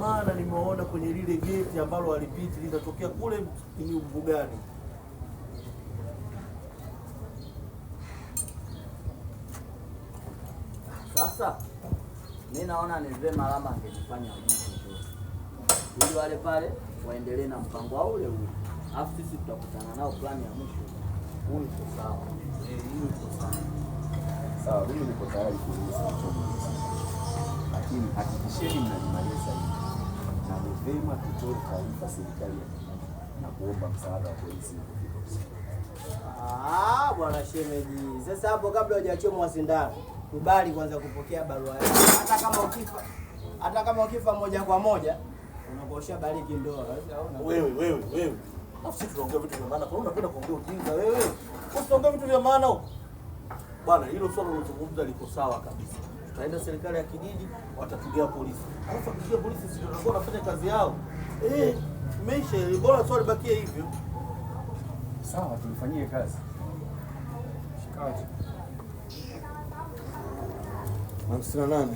maana nimeona kwenye lile geti ambalo walipiti linatokea kule ni Mbugani. Sasa mimi naona ni vema Lama angefanya ujuzi ili wale pale waendelee na mpango wao ule ule. Alafu sisi tutakutana nao plani ya mwisho. Huyu iko sawa. Huyu iko sawa. Sawa, mimi niko tayari kuruhusu mchomo. Lakini hakikisheni mnalimaliza hili. Na ni vema tutoe taarifa serikali na kuomba msaada wa polisi. Bwana shemeji. Sasa hapo kabla hujachomwa sindano, kubali kwanza kupokea barua yako. Hata kama ukifa moja kwa moja unakoshia bariki ndoa. Wewe. Sisi tunaongea vitu vya maana. Kwa nini unapenda kuongea ujinga wewe? Usiongee vitu vya maana huko. Bwana, hilo swala unazungumza liko sawa kabisa. Tutaenda serikali ya kijiji, watatugia polisi. Alafu tugia polisi sisi ndio tunafanya kazi yao. Meisha, bora swali bakie hivyo. Sawa, tulifanyie kazi. Shikaji. 58.